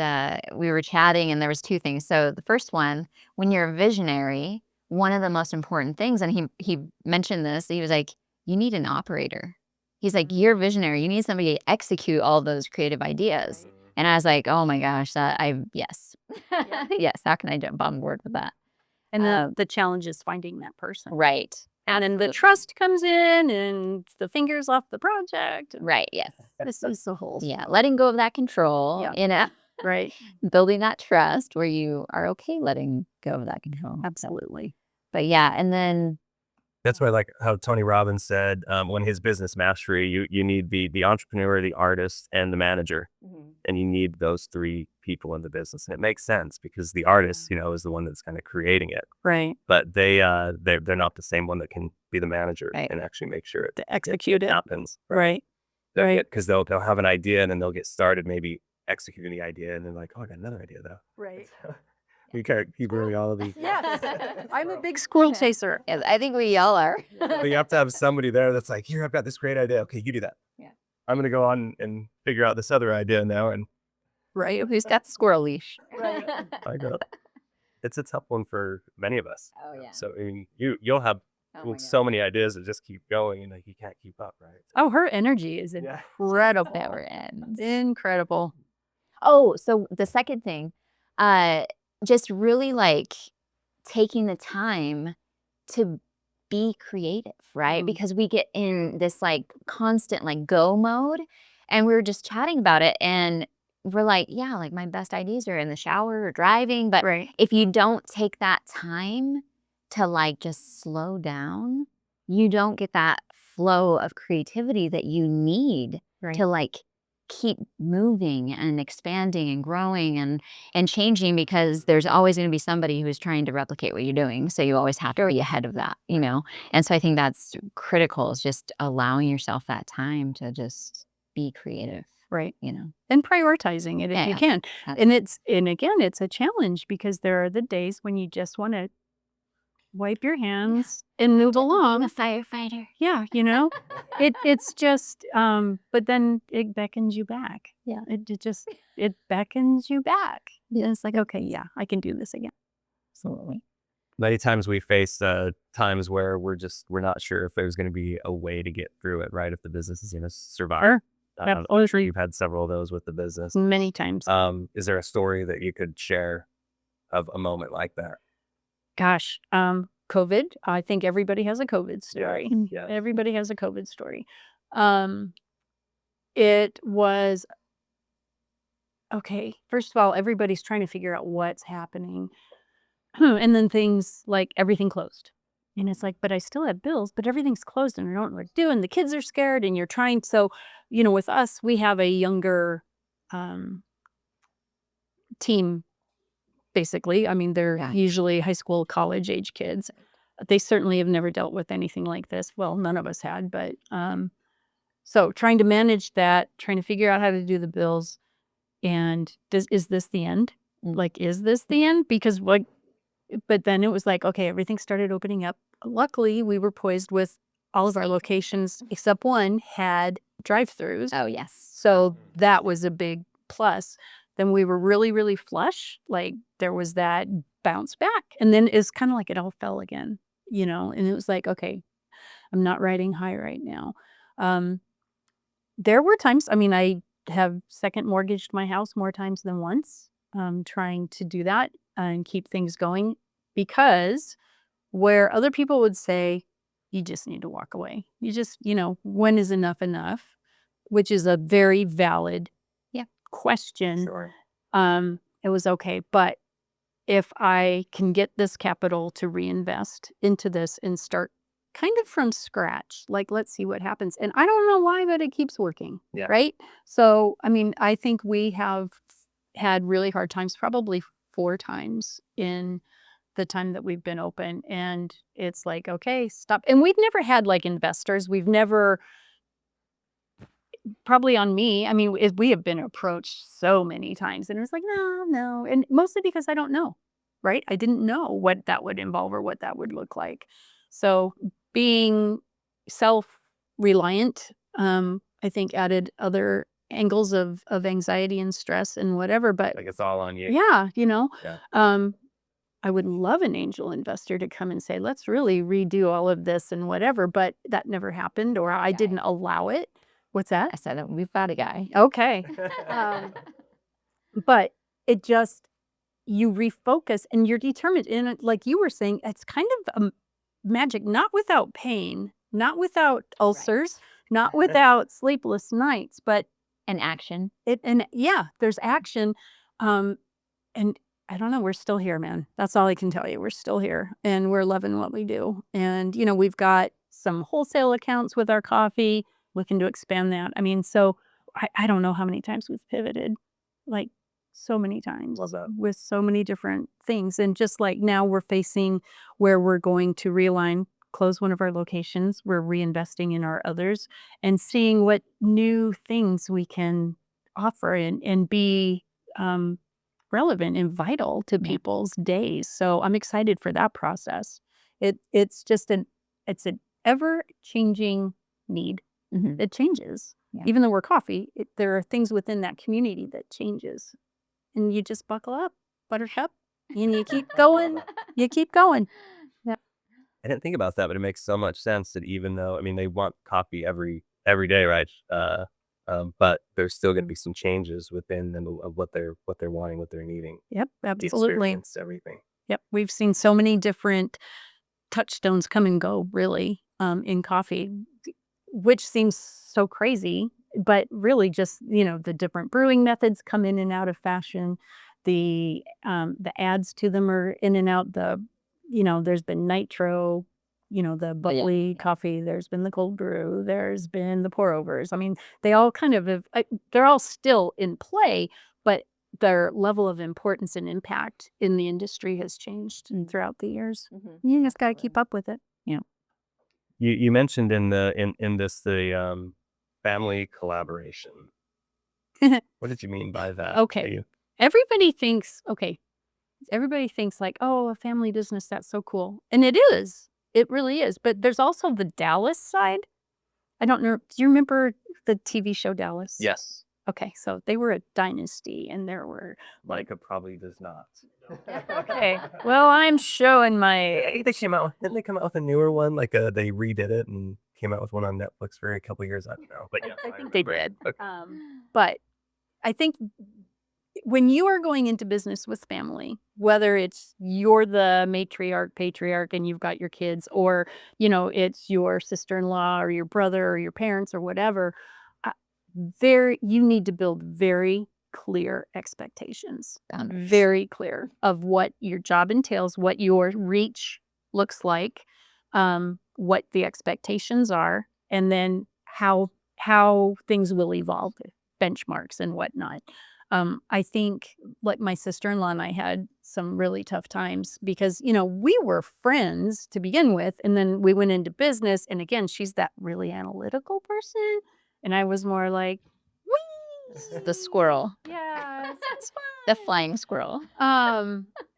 we were chatting and there was two things. So the first one, when you're a visionary, one of the most important things, and he mentioned this, he was like, you need an operator. He's like, you're a visionary. You need somebody to execute all those creative ideas. And I was like, oh my gosh, yes. Yes. How can I jump on board with that? And the challenge is finding that person. Right. And then the trust comes in and the fingers off the project. Right. Yes. This is the whole Letting go of that control, Yeah. right. building that trust where you are okay letting go of that control. Absolutely. But yeah, and then That's why, like how Tony Robbins said, when his business mastery, you need the entrepreneur, the artist, and the manager, and you need those three people in the business. And it makes sense because the artist, is the one that's kind of creating it, Right. but they're not the same one that can be the manager Right. and actually make sure it To execute it. happens. Right. Right. Because they'll have an idea and then they'll get started maybe executing the idea and then like, oh, I got another idea though. Right. You can't keep doing all of these. Yes. I'm a big squirrel chaser. yes, I think we all are. But you have to have somebody there that's like, here, I've got this great idea. Okay, you do that. Yeah. I'm going to go on and figure out this other idea now. And Right. Who's got the squirrel leash? Right. I go, it's a tough one for many of us. Oh yeah. So I mean, you'll have so many ideas that just keep going and like you can't keep up, right? Oh, her energy is incredible. Never ends. Incredible. Oh, so the second thing, just really like taking the time to be creative, right? Because we get in this like constant like go mode and we were just chatting about it and we're like, yeah, like my best ideas are in the shower or driving. But Right. if you don't take that time to like just slow down, you don't get that flow of creativity that you need Right. to like keep moving and expanding and growing and changing because there's always going to be somebody who's trying to replicate what you're doing. So you always have to be ahead of that, And so I think that's critical is just allowing yourself that time to just be creative, Right. And prioritizing it if you can. And again, it's a challenge because there are the days when you just want to wipe your hands and move along. I'm a firefighter. Yeah, it's just but then it beckons you back. Yeah. It beckons you back. And it's like, okay, yeah, I can do this again. Absolutely. Many times we face times where we're not sure if there's going to be a way to get through it, right? If the business is going to survive. Sure. Absolutely. You've had several of those with the business. Many times. Is there a story that you could share of a moment like that? Gosh, COVID. I think everybody has a COVID story. Yeah. Everybody has a COVID story. It was okay. First of all, everybody's trying to figure out what's happening. And then things like everything closed. And it's like, but I still have bills, but everything's closed and I don't know what to do. And the kids are scared and you're trying. So, with us, we have a younger team, basically. I mean, they're usually high school, college age kids. They certainly have never dealt with anything like this. Well, none of us had, but so trying to manage that, trying to figure out how to do the bills. And is this the end? Like, is this the end? Because but then it was like, okay, everything started opening up. Luckily, we were poised with all of our locations, except one, had drive-throughs. Oh, yes. So that was a big plus. Then we were really, really flush. Like there was that bounce back. And then it's kind of like it all fell again, and it was like, okay, I'm not riding high right now. There were times, I have second mortgaged my house more times than once, trying to do that and keep things going because where other people would say, you just need to walk away. You just, when is enough enough? Which is a very valid question. Sure. It was okay. But if I can get this capital to reinvest into this and start kind of from scratch, like, let's see what happens. And I don't know why, but it keeps working. Yeah. Right. So, I mean, I think we have had really hard times, probably 4 times in the time that we've been open. And it's like, okay, stop. And we've never had like investors. We've never, probably on me. I mean, we have been approached so many times, and it was like, no, no. And mostly because I don't know, right? I didn't know what that would involve or what that would look like. So being self-reliant, I think added other angles of anxiety and stress and whatever. But Like it's all on you. yeah, Yeah. I would love an angel investor to come and say, let's really redo all of this and whatever. But that never happened, or I didn't allow it. What's that? I said, we've got a guy. Okay. But it just, you refocus and you're determined. And like you were saying, it's kind of a magic, not without pain, not without ulcers, not without sleepless nights, but And action. there's action. And I don't know, we're still here, man. That's all I can tell you. We're still here and we're loving what we do. And, we've got some wholesale accounts with our coffee, looking to expand that. I mean, so I don't know how many times we've pivoted, like so many times Love that. with so many different things. And just like now we're facing where we're going to realign, close one of our locations, we're reinvesting in our others and seeing what new things we can offer and be relevant and vital to Yeah. people's days. So I'm excited for that process. It's just an ever changing need. Mhm. It changes. Yeah. Even though we're coffee, there are things within that community that changes. And you just buckle up, buttercup, and you keep going. You keep going. I didn't think about that, but it makes so much sense that even though, I mean, they want coffee every day, right? But there's still going to be some changes within them of what they're wanting, what they're needing. Yep, The absolutely. experience, everything. Yep, we've seen so many different touchstones come and go, really, in coffee, which seems so crazy, but really just, the different brewing methods come in and out of fashion. The ads to them are in and out. There's been nitro, the bubbly coffee. There's been the cold brew. There's been the pour overs. I mean, they all kind of have, they're all still in play, but their level of importance and impact in the industry has changed throughout the years. You just got to keep up with it. You mentioned in this the family collaboration. What did you mean by that? Okay. Everybody thinks like, oh, a family business, that's so cool. And it is. It really is. But there's also the Dallas side. I don't know. Do you remember the TV show Dallas? Yes. Okay. So they were a dynasty and there were. Micah probably does not. Okay. Well, I'm showing my. I think they came out. Didn't they come out with a newer one? Like they redid it and came out with one on Netflix for a couple years. I don't know, but yeah, I think they did. Okay. But I think when you are going into business with family, whether it's you're the matriarch, patriarch, and you've got your kids, or, it's your sister-in-law or your brother or your parents or whatever, you need to build very clear expectations. Boundaries. Very clear of what your job entails, what your reach looks like, what the expectations are, and then how things will evolve, benchmarks and whatnot. I think like my sister-in-law and I had some really tough times because, we were friends to begin with, and then we went into business. And again, she's that really analytical person. And I was more like, whee! The squirrel. Yeah, it's The fun. flying squirrel.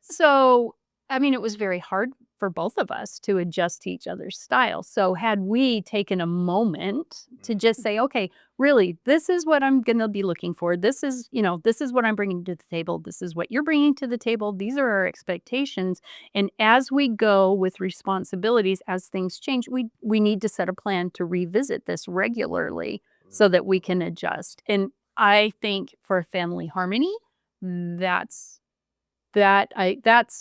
So, I mean, it was very hard for both of us to adjust to each other's style. So had we taken a moment to just say, okay, really, this is what I'm going to be looking for. This is what I'm bringing to the table. This is what you're bringing to the table. These are our expectations. And as we go with responsibilities, as things change, we need to set a plan to revisit this regularly so that we can adjust. And I think for family harmony, that's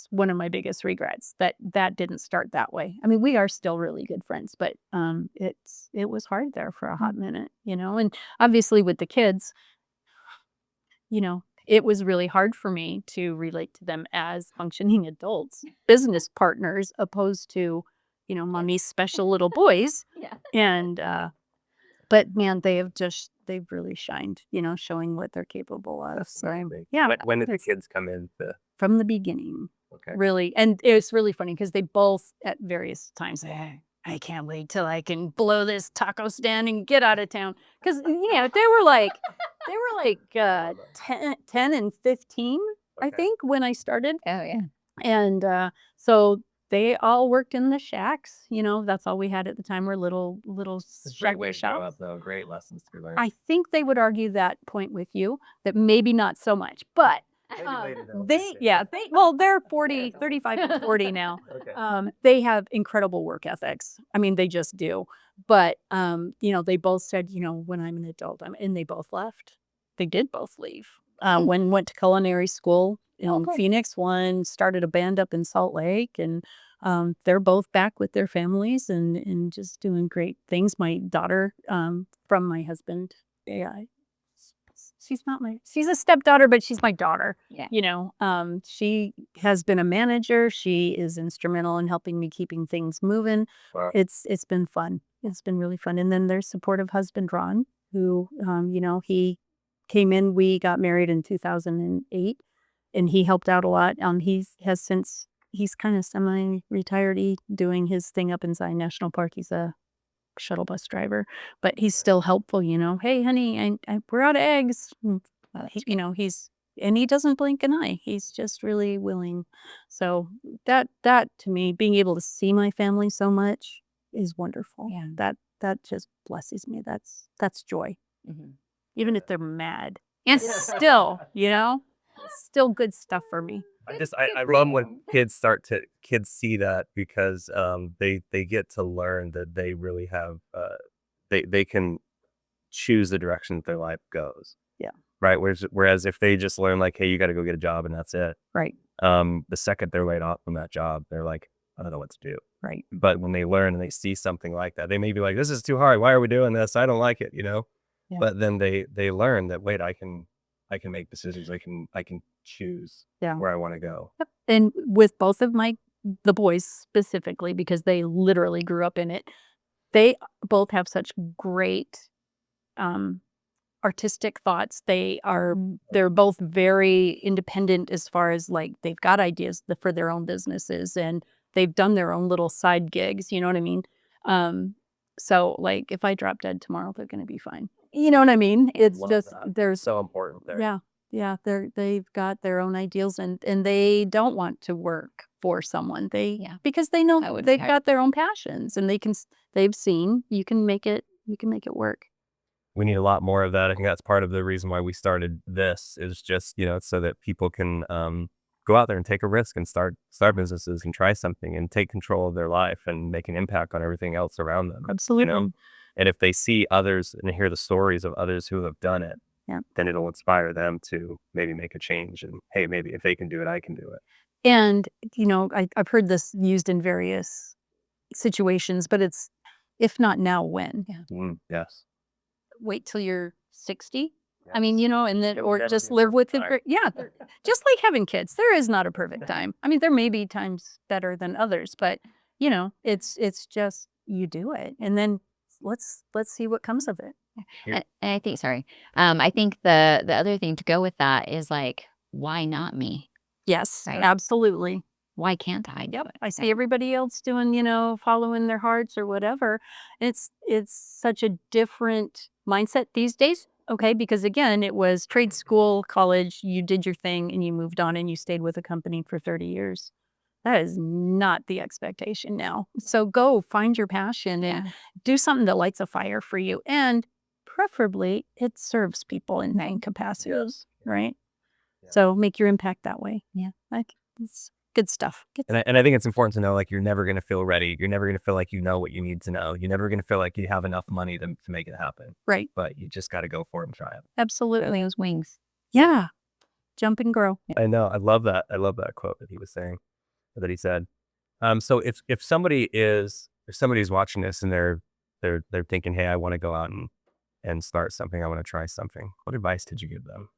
one of my biggest regrets, that didn't start that way. I mean, we are still really good friends, but it was hard there for a hot minute, and obviously with the kids, it was really hard for me to relate to them as functioning adults, business partners, opposed to, mommy's special little boys. Yeah. And, but man, they've really shined, showing what they're capable of. That's So, amazing. yeah, When did the it's kids come in? from the beginning. Okay. Really. And it's really funny because they both at various times, I can't wait till I can blow this taco stand and get out of town. Because, they were like 10 and 15, I Okay. think, when I started. Oh, yeah. And so they all worked in the shacks. That's all we had at the time, were little It's a great shack way to grow shops. up, though. Great lessons to learn. I think they would argue that point with you, that maybe not so much, but Maybe later they'll they're 40, 35 and 40 now. Okay. They have incredible work ethics. I mean, they just do. But, they both said, when I'm an adult, and they both left. They did both leave. One went to culinary school in cool. Phoenix, one started a band up in Salt Lake, and they're both back with their families and just doing great things. My daughter, from my husband, she's a stepdaughter, but she's my daughter. Yeah. She has been a manager. She is instrumental in helping me keeping things moving. Wow. It's been fun. It's been really fun. And then there's supportive husband Ron, who, he came in. We got married in 2008, and he helped out a lot. He's kind of semi-retired, doing his thing up in Zion National Park. He's a shuttle bus driver, but he's still helpful. Hey, honey, we're out of eggs. He doesn't blink an eye. He's just really willing. So that to me, being able to see my family so much is wonderful. Yeah. That just blesses me. That's joy, Mhm. even if they're mad. And still, still good stuff for me. I love when kids see that, because they get to learn that they really have they can choose the direction that their life goes. Yeah. Right. Whereas if they just learn, like, hey, you got to go get a job and that's it. Right. The second they're laid off from that job, they're like, I don't know what to do. Right. But when they learn and they see something like that, they may be like, this is too hard. Why are we doing this? I don't like it. Yeah. But then they learn that, wait, I can make decisions. I can choose where I want to go. Yep. And with both of the boys specifically, because they literally grew up in it, they both have such great artistic thoughts. They're both very independent as far as, like, they've got ideas for their own businesses, and they've done their own little side gigs. You know what I mean? So, like, if I drop dead tomorrow, they're going to be fine. You know what I mean? It's Love just that. there's So important there. Yeah, they've got their own ideals, and they don't want to work for someone. Because they know That would be they've hard. got their own passions, and they've seen you can make it work. We need a lot more of that. I think that's part of the reason why we started this, is just, so that people can go out there and take a risk and start businesses and try something and take control of their life and make an impact on everything else around them. Absolutely. And if they see others and hear the stories of others who have done it, then it'll inspire them to maybe make a change. And hey, maybe if they can do it, I can do it. And I've heard this used in various situations, but it's, if not now, when? Yes. Wait till you're 60. Yes. I mean, and then, or Never just be a live with perfect it. Yeah. Just like having kids. There is not a perfect time. I mean, there may be times better than others, but it's just, you do it. And then let's see what comes of it. And I think, I think the other thing to go with that is, like, why not me? Yes, Right. absolutely. Why can't I do it? I see everybody else doing, following their hearts or whatever. It's such a different mindset these days. Okay, because again, it was trade school, college, you did your thing and you moved on and you stayed with a company for 30 years. That is not the expectation now. So go find your passion and do something that lights a fire for you. And preferably it serves people in main capacities, right? Yeah. So make your impact that way. Yeah. Like, it's good stuff. And I think it's important to know, like, you're never going to feel ready. You're never going to feel like you know what you need to know. You're never going to feel like you have enough money to make it happen. Right. But you just got to go for it and try it. Absolutely. Those wings. Yeah. Jump and grow. I know. I love that. I love that quote that he was saying, that he said. So if somebody's watching this and they're thinking, hey, I want to go out and start something. I want to try something. What advice did you give them?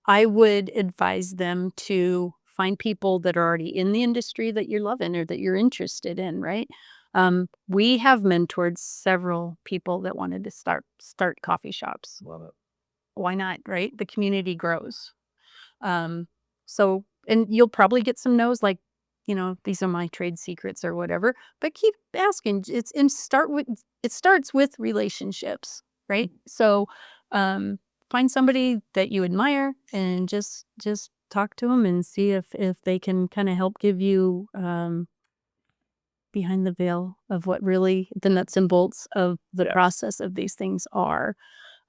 I would advise them to find people that are already in the industry that you're loving or that you're interested in, right? We have mentored several people that wanted to start coffee shops. Love it. Why not, right? The community grows. So, and you'll probably get some no's like, these are my trade secrets or whatever, but keep asking. It starts with relationships, right? So, find somebody that you admire and just talk to them and see if they can kind of help give you, behind the veil of what really the nuts and bolts of the Yes. process of these things are.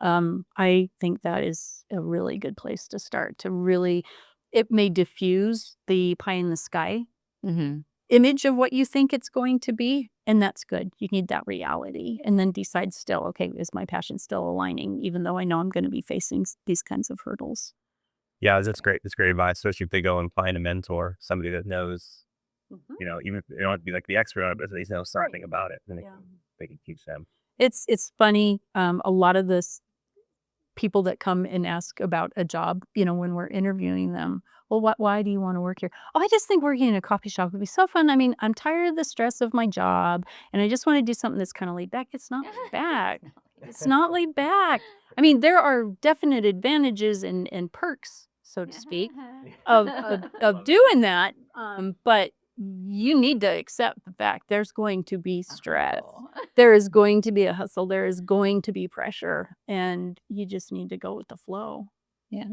I think that is a really good place to start to really, it may diffuse the pie in the sky Mm-hmm. image of what you think it's going to be. And that's good. You need that reality and then decide still, okay, is my passion still aligning, even though I know I'm going to be facing these kinds of hurdles? Yeah, that's great. That's great advice, especially if they go and find a mentor, somebody that knows, even if they don't have to be like the expert on it, but at least know something about it, and Yeah. they can teach them. It's funny. A lot of this people that come and ask about a job, when we're interviewing them. Well, why do you want to work here? Oh, I just think working in a coffee shop would be so fun. I mean, I'm tired of the stress of my job and I just want to do something that's kind of laid back. It's not laid back. It's not laid back. I mean, there are definite advantages and perks, so to speak, of doing that. But you need to accept the fact there's going to be stress. There is going to be a hustle. There is going to be pressure, and you just need to go with the flow. Yeah,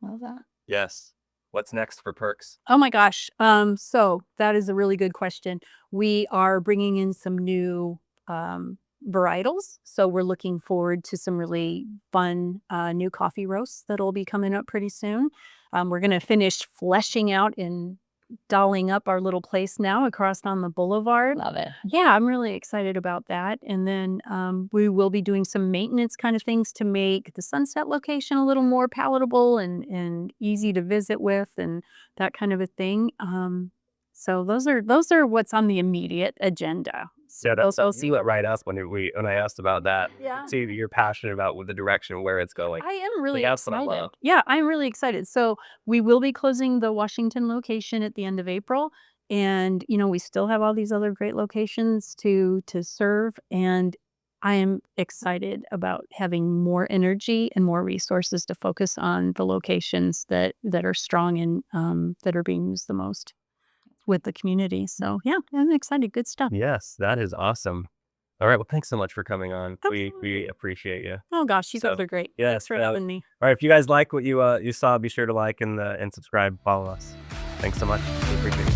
love that. Yes. What's next for Perks? Oh my gosh. So that is a really good question. We are bringing in some new varietals. So we're looking forward to some really fun new coffee roasts that'll be coming up pretty soon. We're going to finish fleshing out and dolling up our little place now across on the boulevard. Love it. Yeah, I'm really excited about that. And then we will be doing some maintenance kind of things to make the Sunset location a little more palatable and easy to visit with and that kind of a thing. So those are what's on the immediate agenda. Yeah, Those you lit right up when I asked about that. Yeah. See that you're passionate about with the direction where it's going. I am really that's what I excited. love. Yeah, I'm really excited. So we will be closing the Washington location at the end of April. And, we still have all these other great locations to serve. And I am excited about having more energy and more resources to focus on the locations that are strong and that are being used the most with the community. So yeah, I'm excited. Good stuff. Yes, that is awesome. All right. Well, thanks so much for coming on. We Absolutely. appreciate you. Oh gosh, you So, guys are great. yes, Thanks for having me. All right. If you guys like what you saw, be sure to like and subscribe. Follow us. Thanks so much. We appreciate you.